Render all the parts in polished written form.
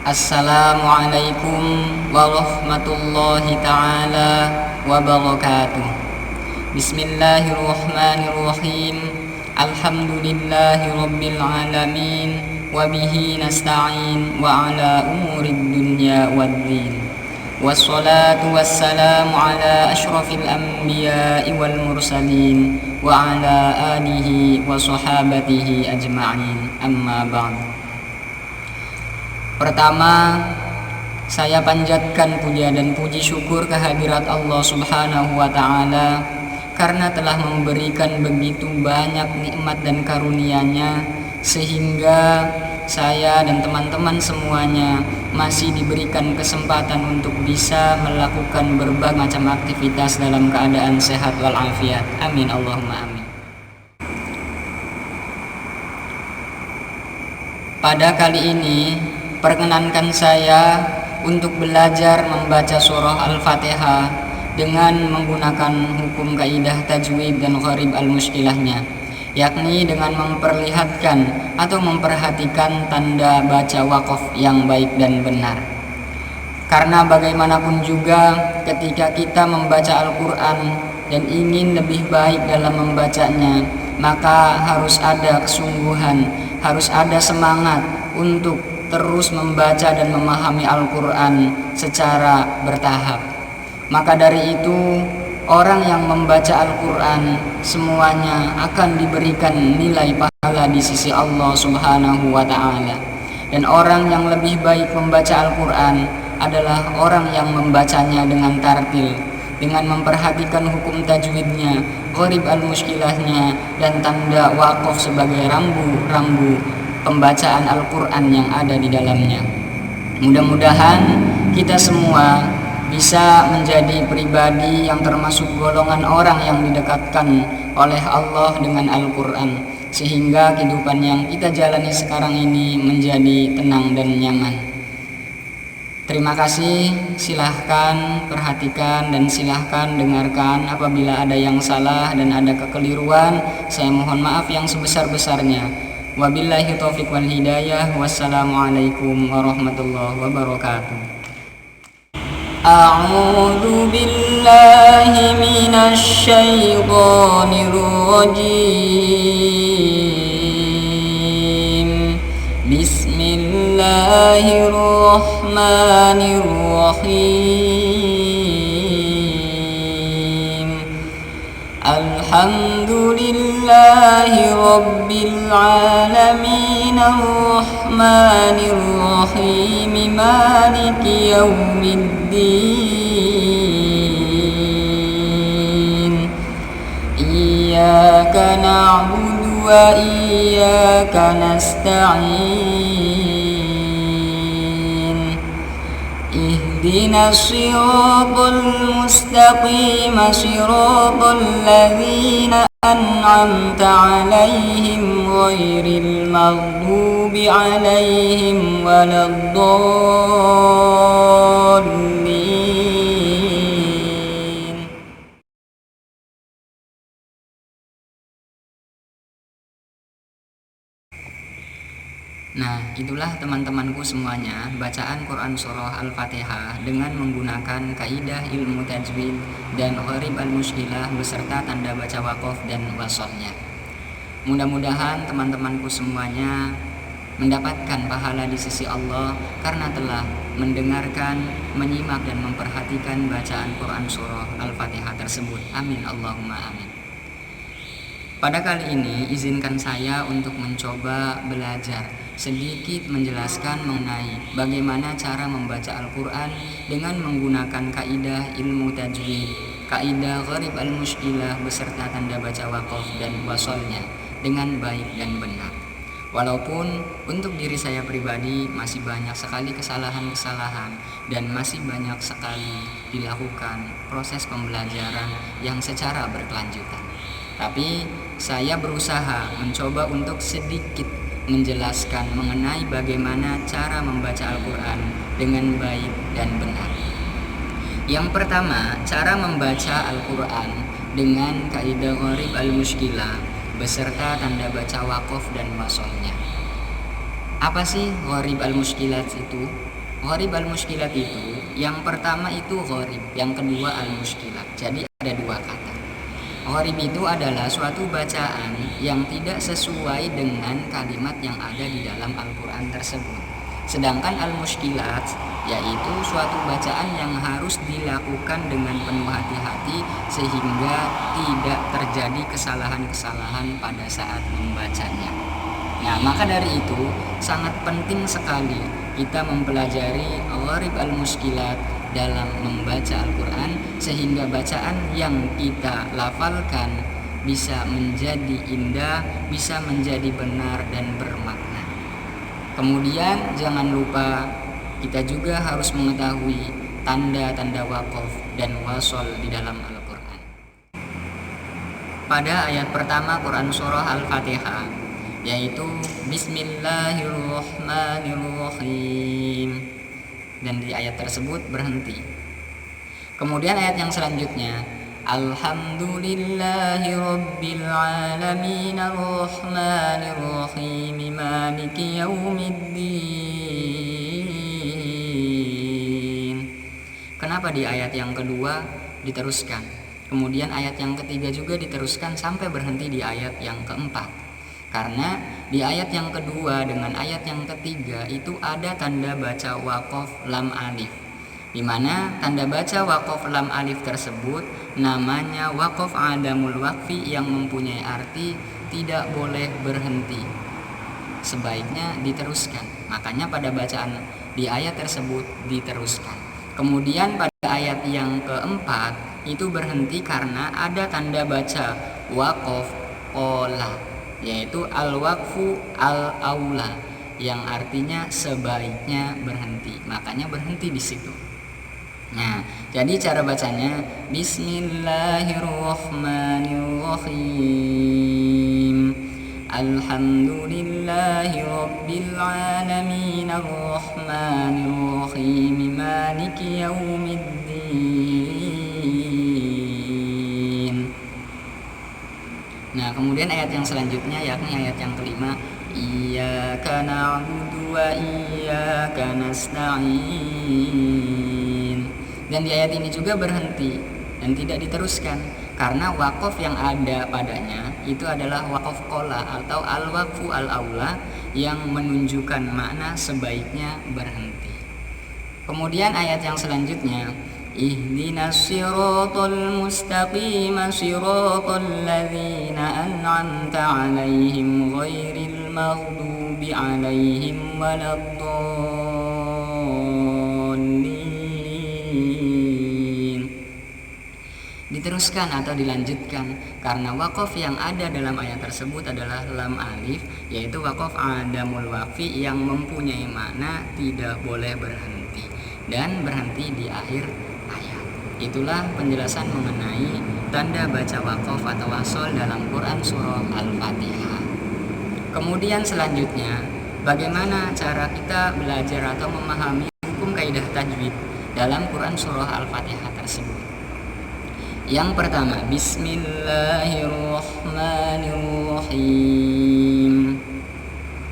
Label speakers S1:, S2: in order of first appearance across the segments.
S1: Assalamualaikum warahmatullahi ta'ala wabarakatuh. Bismillahirrahmanirrahim. Alhamdulillahi rabbil alamin. Wabihi nasta'in wa ala umurid dunya waddin. Wassalatu wassalamu ala ashrafil anbiya'i wal mursalin wa ala alihi wa sahabatihi ajma'in. Amma ba'd. Pertama, saya panjatkan puja dan puji syukur kehadirat Allah Subhanahu wa ta'ala karena telah memberikan begitu banyak nikmat dan karunia-Nya sehingga saya dan teman-teman semuanya masih diberikan kesempatan untuk bisa melakukan berbagai macam aktivitas dalam keadaan sehat walafiat. Amin Allahumma amin. Pada kali ini perkenankan saya untuk belajar membaca surah Al-Fatihah dengan menggunakan hukum kaidah tajwid dan gharib al-mushkilahnya, yakni dengan memperlihatkan atau memperhatikan tanda baca waqaf yang baik dan benar. Karena bagaimanapun juga ketika kita membaca Al-Quran dan ingin lebih baik dalam membacanya, maka harus ada kesungguhan, harus ada semangat untuk terus membaca dan memahami Al-Quran secara bertahap. Maka dari itu, orang yang membaca Al-Quran semuanya akan diberikan nilai pahala di sisi Allah Subhanahu wa ta'ala. Dan orang yang lebih baik membaca Al-Quran adalah orang yang membacanya dengan tartil, dengan memperhatikan hukum tajwidnya, gharib al-mushkilahnya, dan tanda waqaf sebagai rambu-rambu pembacaan Al-Quran yang ada di dalamnya. Mudah-mudahan kita semua bisa menjadi pribadi yang termasuk golongan orang yang didekatkan oleh Allah dengan Al-Quran, sehingga kehidupan yang kita jalani sekarang ini menjadi tenang dan nyaman. Terima kasih, silahkan perhatikan dan silahkan dengarkan. Apabila ada yang salah dan ada kekeliruan, saya mohon maaf yang sebesar-besarnya. Wabillahi taufiq wal hidayah. Wassalamualaikum warahmatullahi wabarakatuh. A'udzu billahi minasy syaithanir rajim. Bismillahirrahmanirrahim. Alhamdulillahi rabbil alamin arrahmanir rahim maliki yaumiddin. Iyyaka na'budu wa iyyaka nasta'in. Ihdinas siratal mustaqim siratal ladzina an'amta 'alaihim ghairil maghdubi 'alaihim waladdallin. Nah, itulah teman-temanku semuanya, bacaan Quran surah Al-Fatihah dengan menggunakan kaidah ilmu tajwid dan gharib al-mushkilah beserta tanda baca waqaf dan wasalnya. Mudah-mudahan teman-temanku semuanya mendapatkan pahala di sisi Allah karena telah mendengarkan, menyimak dan memperhatikan bacaan Quran surah Al-Fatihah tersebut. Amin Allahumma amin. Pada kali ini izinkan saya untuk mencoba belajar sedikit menjelaskan mengenai bagaimana cara membaca Al-Quran dengan menggunakan kaidah ilmu tajwid, kaidah gharib al-mushkilah beserta tanda baca waqaf dan wasalnya dengan baik dan benar. Walaupun untuk diri saya pribadi masih banyak sekali kesalahan-kesalahan dan masih banyak sekali dilakukan proses pembelajaran yang secara berkelanjutan. Tapi saya berusaha mencoba untuk sedikit menjelaskan mengenai bagaimana cara membaca Al-Quran dengan baik dan benar. Yang pertama, cara membaca Al-Quran dengan kaidah gharib al-mushkilah beserta tanda baca waqaf dan wasalnya. Apa sih gharib al-muskilat itu? Gharib al-muskilat itu yang pertama itu gharib, yang kedua al-muskilat. Jadi ada dua kata. Gharib itu adalah suatu bacaan yang tidak sesuai dengan kalimat yang ada di dalam Al-Quran tersebut. Sedangkan al-muskilat yaitu suatu bacaan yang harus dilakukan dengan penuh hati-hati sehingga tidak terjadi kesalahan-kesalahan pada saat membacanya. Nah, maka dari itu sangat penting sekali kita mempelajari gharib al-muskilat dalam membaca Al-Quran sehingga bacaan yang kita lafalkan bisa menjadi indah, bisa menjadi benar dan bermakna. Kemudian jangan lupa kita juga harus mengetahui tanda-tanda waqaf dan wasol di dalam Al-Quran. Pada ayat pertama Quran surah Al-Fatihah yaitu Bismillahirrahmanirrahim, dan di ayat tersebut berhenti. Kemudian ayat yang selanjutnya Alhamdulillahi Rabbil Alamin Ar-Rahmanir Rahim Maliki Yaumiddin. Kenapa di ayat yang kedua diteruskan? Kemudian ayat yang ketiga juga diteruskan sampai berhenti di ayat yang keempat. Karena di ayat yang kedua dengan ayat yang ketiga itu ada tanda baca waqaf lam alif, di mana tanda baca waqaf lam alif tersebut namanya waqaf adamul waqfi yang mempunyai arti tidak boleh berhenti, sebaiknya diteruskan. Makanya pada bacaan di ayat tersebut diteruskan. Kemudian pada ayat yang keempat itu berhenti karena ada tanda baca waqaf qola, yaitu al-waqfu al-aula yang artinya sebaiknya berhenti. Makanya berhenti di situ. Nah, jadi cara bacanya Bismillahirrahmanirrahim. Alhamdulillahi Rabbil Alamin Ar-Rahmanir-Rahim Maliki Yaumiddin. Nah, kemudian ayat yang selanjutnya yakni ayat yang kelima, Iyyaka na'budu wa iyyaka nasta'in. Dan di ayat ini juga berhenti dan tidak diteruskan karena waqaf yang ada padanya itu adalah waqaf qola atau al-waqfu al-aula yang menunjukkan makna sebaiknya berhenti. Kemudian ayat yang selanjutnya Ihdinas siratal mustaqim siratal ladzina an'amta 'alaihim ghairil maghdubi 'alaihim waladdallin. Diteruskan atau dilanjutkan karena waqaf yang ada dalam ayat tersebut adalah lam alif, yaitu waqaf adamul waqfi yang mempunyai makna tidak boleh berhenti dan berhenti di akhir ayat. Itulah penjelasan mengenai tanda baca waqaf atau wasol dalam Quran surah Al-Fatihah. Kemudian selanjutnya, bagaimana cara kita belajar atau memahami hukum kaidah tajwid dalam Quran surah Al-Fatihah tersebut? Yang pertama, Bismillahirrahmanirrahim.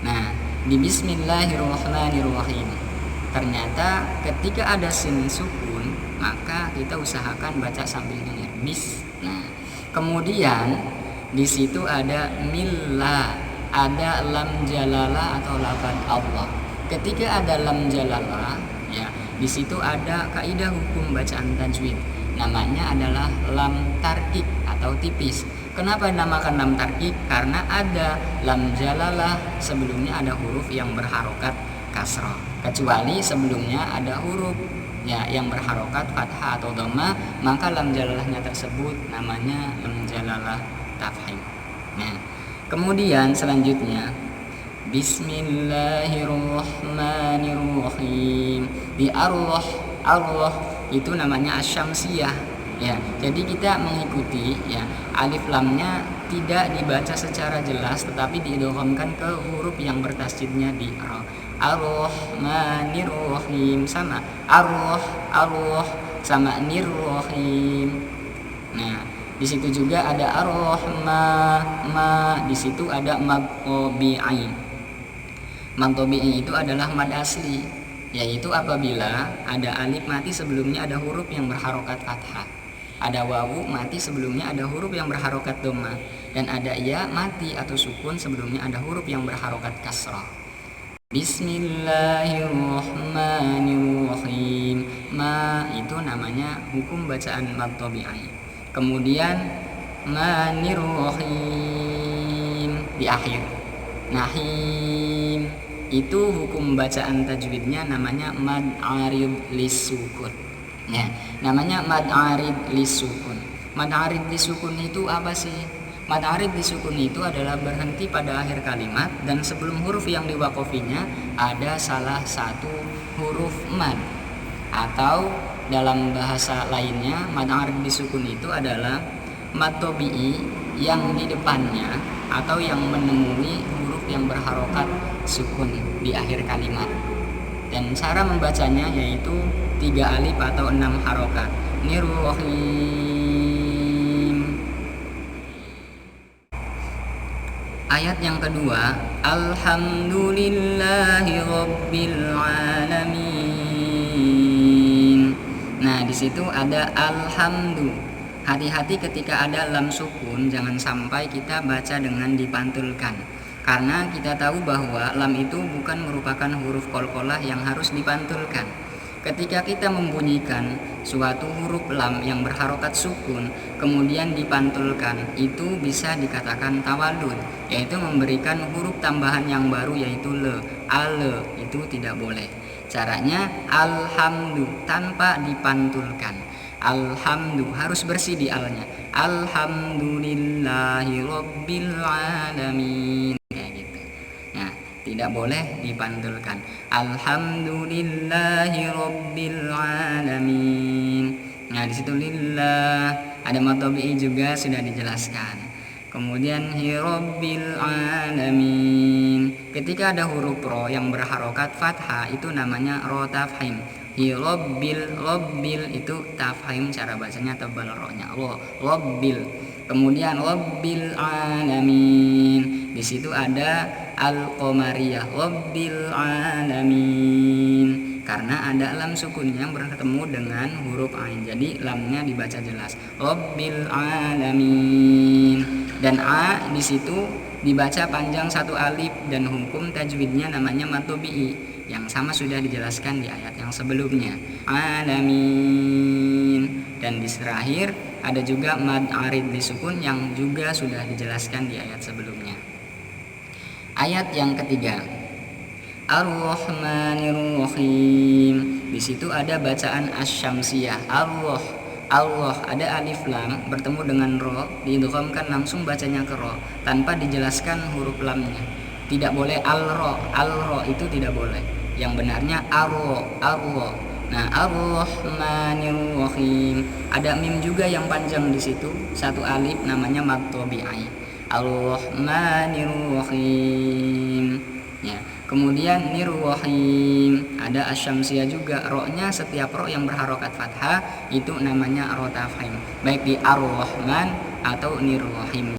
S1: Nah, di Bismillahirrahmanirrahim ternyata ketika ada sin sukun, maka kita usahakan baca sambil nyengir bis. Nah, kemudian di situ ada millah, ada lam jalalah atau lafaz Allah. Ketika ada lam jalalah, ya, di situ ada kaidah hukum bacaan tajwid. Namanya adalah lam tarkik atau tipis. Kenapa dinamakan lam tarkik? Karena ada lam jalalah sebelumnya ada huruf yang berharokat kasrah. Kecuali sebelumnya ada huruf ya yang berharokat fathah atau dhamma, maka lam jalalahnya tersebut namanya lam jalalah tafhim. Nah, kemudian selanjutnya Bismillahirrahmanirrahim. Di Allah itu namanya asyamsiyah ya. Jadi kita mengikuti ya, alif lamnya tidak dibaca secara jelas tetapi diidghamkan ke huruf yang bertasydidnya di ra. Ar-Rahmanir-Rahim sama Allah sama Nir-Rahim. Nah, di situ juga ada Ar-Rahma, di situ ada maqabi'i. Mad tabi'i itu adalah mad asli, yaitu apabila ada alif mati sebelumnya ada huruf yang berharokat fathah, ada wawu mati sebelumnya ada huruf yang berharokat dhamma, dan ada ya mati atau sukun sebelumnya ada huruf yang berharokat kasrah. Bismillahirrahmanirrahim. Ma itu namanya hukum bacaan mad tabi'i. Kemudian manirrahim di akhir. Nahim itu hukum bacaan tajwidnya namanya mad arid lisukun. Ya, namanya mad arid lisukun. Mad arid lisukun itu apa sih? Mad arid lisukun itu adalah berhenti pada akhir kalimat dan sebelum huruf yang diwakofinya ada salah satu huruf mad. Atau dalam bahasa lainnya, mad arid lisukun itu adalah mad tabi'i yang di depannya atau yang menemui huruf yang berharokat sukun di akhir kalimat. Dan cara membacanya yaitu 3 alif atau 6 harokat. Nirrohim. Ayat yang kedua, alhamdulillahi rabbil alamin. Nah, di situ ada alhamdu. Hati-hati ketika ada lam sukun, jangan sampai kita baca dengan dipantulkan. Karena kita tahu bahwa lam itu bukan merupakan huruf qalqalah yang harus dipantulkan. Ketika kita membunyikan suatu huruf lam yang berharokat sukun kemudian dipantulkan, itu bisa dikatakan tawalud, yaitu memberikan huruf tambahan yang baru yaitu le, ale, itu tidak boleh. Caranya alhamdu tanpa dipantulkan. Alhamdu harus bersih di alnya. Alhamdulillahi rabbil alamin. Tidak boleh dipantulkan. Alhamdulillahi rabbil alamin. Nah, di situ lillah ada mad tabi'i juga sudah dijelaskan. Kemudian rabbil alamin. Ketika ada huruf ro yang berharokat fathah itu namanya ro tafhim. Rabbil itu tafhim, cara bacanya tebal ro-nya. Rabbil. Kemudian rabbil alamin. Di situ ada al-qamariyah, rabbil alamin. Karena ada lam sukun yang bertemu dengan huruf ain. Jadi lamnya dibaca jelas. Rabbil alamin. Dan a di situ dibaca panjang 1 alif dan hukum tajwidnya namanya mad tabi'i. Yang sama sudah dijelaskan di ayat yang sebelumnya. Alamin. Dan di terakhir ada juga mad arid lisukun yang juga sudah dijelaskan di ayat sebelumnya. Ayat yang ketiga, Ar-Rahmanir-Rahim. Di situ ada bacaan asy-syamsiyah. Allah ada alif lam bertemu dengan ro, diidghamkan langsung bacanya ke ro tanpa dijelaskan huruf lamnya. Tidak boleh al-ro itu tidak boleh. Yang benarnya ar-ro. Nah, Ar-Rahmanir-Rahim. Ada mim juga yang panjang di situ, 1 alif namanya mad tabi'i. Ar-Rahmanir-Rahim. Ya. Kemudian nirrahim, ada asy-syamsiyah juga, ro-nya setiap ro yang berharokat fathah itu namanya ro tafhim, baik di ar-rahman atau nirrahim.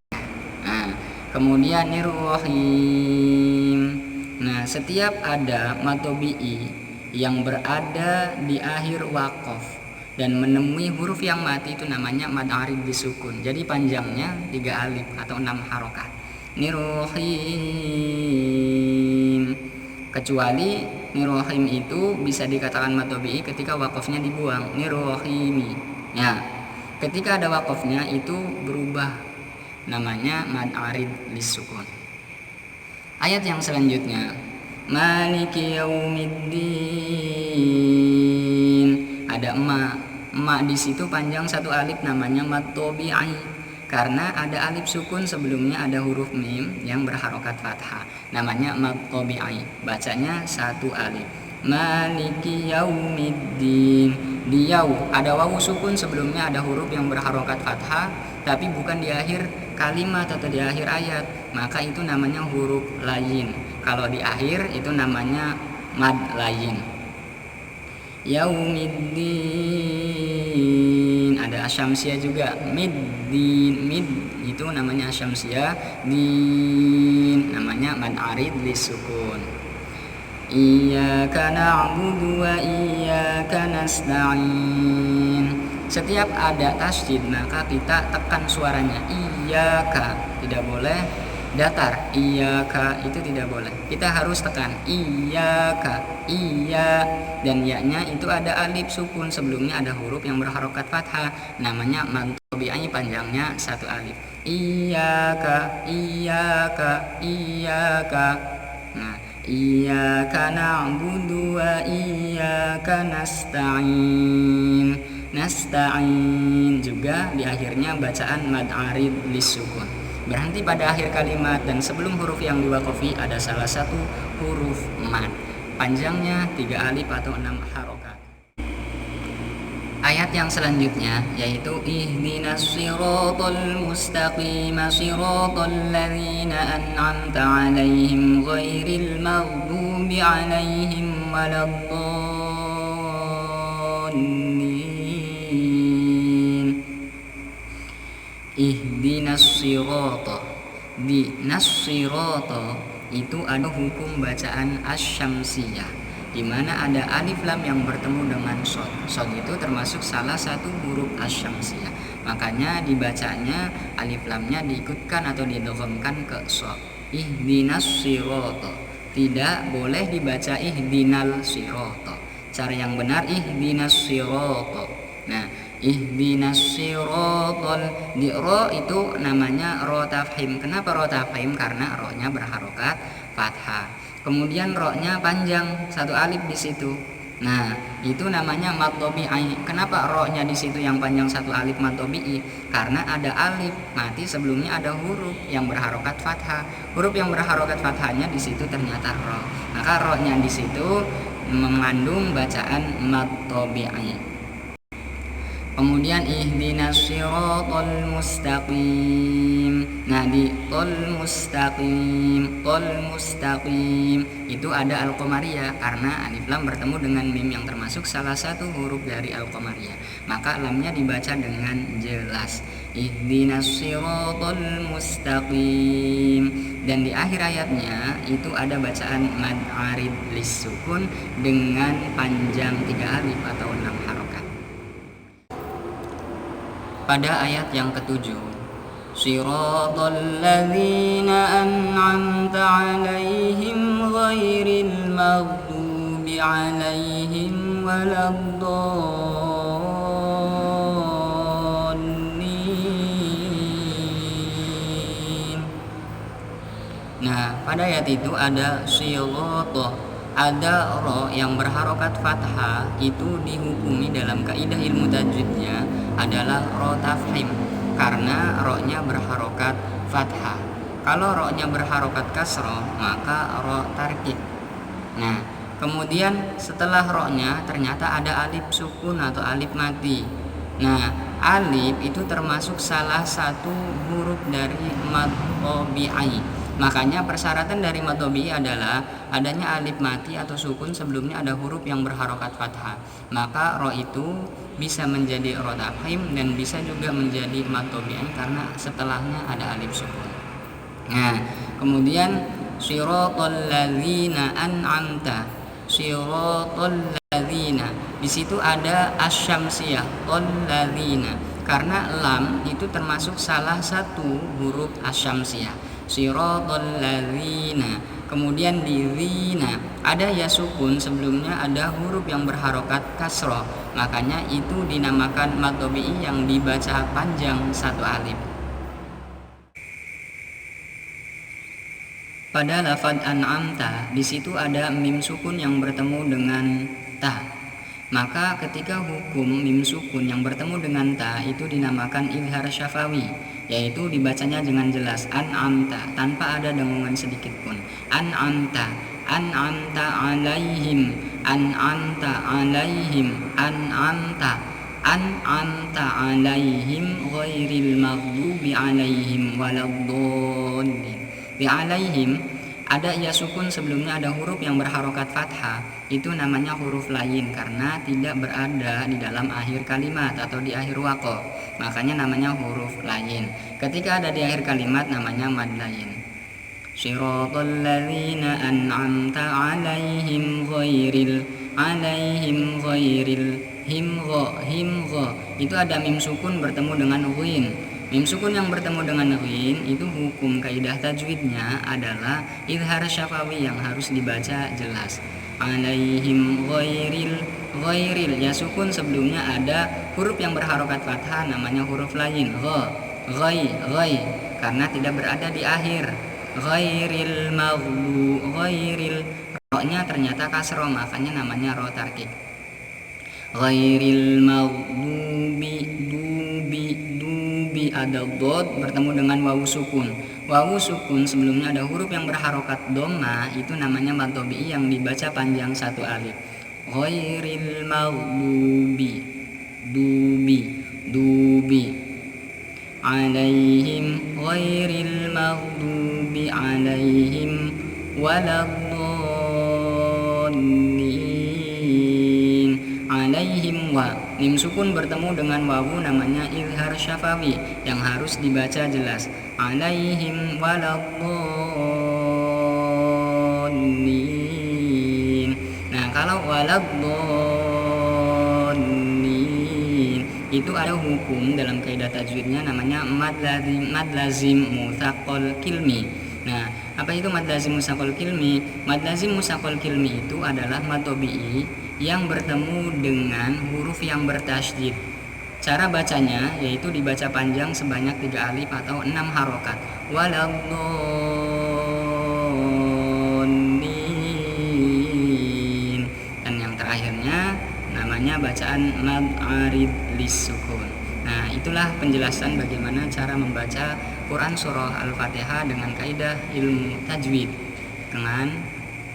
S1: Nah, kemudian nirrahim. Nah, setiap ada mad tabi'i yang berada di akhir waqaf dan menemui huruf yang mati itu namanya mad arid disukun. Jadi panjangnya 3 alif atau 6 harokat. Nirrahim. Kecuali nirrahim itu bisa dikatakan mad tabi'i ketika waqafnya dibuang, nirrahimi. Ya. Ketika ada waqafnya itu berubah namanya mad arid lisukun. Ayat yang selanjutnya, Maliki yaumiddin. Ada ma di situ panjang 1 alif namanya mad tabi'i. Karena ada alif sukun sebelumnya ada huruf mim yang berharokat fathah, namanya mad tabi'i. Bacanya 1 alif. Maliki yaumiddin. Di yau ada wawu sukun sebelumnya ada huruf yang berharokat fathah, tapi bukan di akhir kalimat atau di akhir ayat, maka itu namanya huruf layin. Kalau di akhir itu namanya mad layin. Yaumiddin, ada asy-syamsiyah juga. Mid itu namanya asy-syamsiyah. Din namanya mad arid lisukun. Iyyaka na'budu wa iyyaka nasta'in. Setiap ada tasydid maka kita tekan suaranya. Iyyaka, tidak boleh datar. Iyyaka itu tidak boleh. Kita harus tekan iyyaka, iya, dan ya-nya itu ada alif sukun, sebelumnya ada huruf yang berharokat fathah, namanya mad tabi'i, panjangnya satu alif. Iyyaka, iyyaka, iyyaka. Nah, iyyaka na'budu wa iyyaka nasta'in. Nasta'in juga di akhirnya bacaan mad arid lisukun. Berhenti pada akhir kalimat dan sebelum huruf yang diwaqafi ada salah satu huruf mad. Panjangnya 3 alif atau 6 harokat. Ayat yang selanjutnya yaitu ihdinas siratal mustaqim siratal ladzina an'amta 'alaihim ghairil maghdubi 'alaihim waladdallin. Ihdinas sirata, di nas-sirata itu ada hukum bacaan asyamsiyah, di mana ada alif lam yang bertemu dengan shad. Shad itu termasuk salah satu huruf asyamsiyah. Makanya dibacanya alif lamnya diikutkan atau didghamkan ke shad. Ihdinas sirata. Tidak boleh dibaca ihdinal sirata. Cara yang benar ihdinas sirata. Nah, ihdinas siratal, di ro itu namanya ro tafhim. Kenapa ro tafhim? Karena ro-nya berharokat fathah. Kemudian ro-nya panjang, satu alif di situ. Nah, itu namanya mad tabi'i. Kenapa ro-nya di situ yang panjang satu alif mad tabi'i? Karena ada alif mati sebelumnya ada huruf yang berharokat fathah. Huruf yang berharokat fathahnya di situ ternyata ro. Maka ro-nya di situ mengandung bacaan mad tabi'i. Kemudian ihdinas siratal mustaqim. Nah, di tol mustaqim itu ada al-qamariyah karena alif lam bertemu dengan mim yang termasuk salah satu huruf dari al-qamariyah. Maka lamnya dibaca dengan jelas. Ihdinas siratal mustaqim. Dan di akhir ayatnya itu ada bacaan mad arid lisukun dengan panjang 3 alif atau 6 harokat. Pada ayat yang ketujuh, Shiratal ladzina an'amta 'alaihim ghairil maghdubi 'alaihim waladdallin. Nah, pada ayat itu ada shirata, ada ro yang berharokat fathah, itu dihukumi dalam kaidah ilmu tajwidnya adalah ro tafhim karena ro-nya berharokat fathah. Kalau ro-nya berharokat kasroh maka ro tarkib. Nah, kemudian setelah ro-nya ternyata ada alif sukun atau alif mati. Nah, alif itu termasuk salah satu huruf dari mad tabi'i. Makanya persyaratan dari mad tabi'i adalah adanya alif mati atau sukun sebelumnya ada huruf yang berharokat fathah. Maka ro itu bisa menjadi ro tafhim dan bisa juga menjadi mad tabi'i karena setelahnya ada alif sukun. Nah, kemudian siratal ladzina an'amta, siratal ladzina, di situ ada asyamsiyah tol ladzina karena lam itu termasuk salah satu huruf asyamsiyah. Siratal ladzina. Kemudian di zina ada ya sukun, sebelumnya ada huruf yang berharokat kasroh. Makanya itu dinamakan mad tabi'i yang dibaca panjang satu alif. Pada lafadz an'amta di situ ada mim sukun yang bertemu dengan ta. Maka ketika hukum mim sukun yang bertemu dengan ta itu dinamakan izhar syafawi, yaitu dibacanya dengan jelas an'amta tanpa ada dengungan sedikit pun. An'amta, an'amta alaihim, an'amta alaihim, an'amta, an'amta alaihim ghairil maghdubi alaihim waladdallin. Di alaihim ada ya sukun, sebelumnya ada huruf yang berharokat fathah, itu namanya huruf lain karena tidak berada di dalam akhir kalimat atau di akhir waqaf, makanya namanya huruf lain. Ketika ada di akhir kalimat namanya mad lain. Shiratal ladzina an'amta 'alaihim ghairil himgha. Itu ada mim sukun bertemu dengan ghin. Mim sukun yang bertemu dengan ghin itu hukum kaidah tajwidnya adalah izhar syafawi yang harus dibaca jelas. Alaihim ghairil ya sukun sebelumnya ada huruf yang berharokat fathah namanya huruf lain ghai karena tidak berada di akhir. Ghairil ro-nya ternyata kasroh, makanya namanya ro tarkik. Ghairil dubi ada dot bertemu dengan wawu sukun. Wawu sukun sebelumnya ada huruf yang berharokat dhamma, itu namanya mad tabi'i yang dibaca panjang satu alif. Ghairil dubi alaihim ghairil maghdubi alaihim waladdallin. Alaihim wa mim sukun bertemu dengan wawu namanya izhar syafawi yang harus dibaca jelas. Alaihim waladdallin. Nah, kalau waladdallin itu ada hukum dalam kaidah tajwidnya namanya mad lazim mutsaqal kilmi. Nah, apa itu mad lazim mutsaqal kilmi? Mad lazim mutsaqal kilmi itu adalah mad tabi'i yang bertemu dengan huruf yang bertasydid. Cara bacanya yaitu dibaca panjang sebanyak 3 alif atau 6 harokat. Waladdallin. Dan yang terakhirnya namanya bacaan mad arid lis-sukun. Nah, itulah penjelasan bagaimana cara membaca Quran surah Al-Fatihah dengan kaidah ilmu tajwid, dengan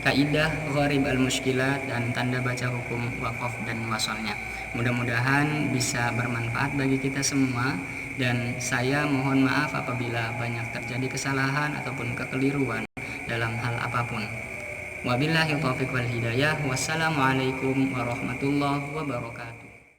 S1: kaidah gharib al-mushkilat dan tanda baca hukum waqaf dan wasolnya. Mudah-mudahan bisa bermanfaat bagi kita semua, dan saya mohon maaf apabila banyak terjadi kesalahan ataupun kekeliruan dalam hal apapun. Wabillahi taufiq wal hidayah. Wassalamualaikum warahmatullahi wabarakatuh.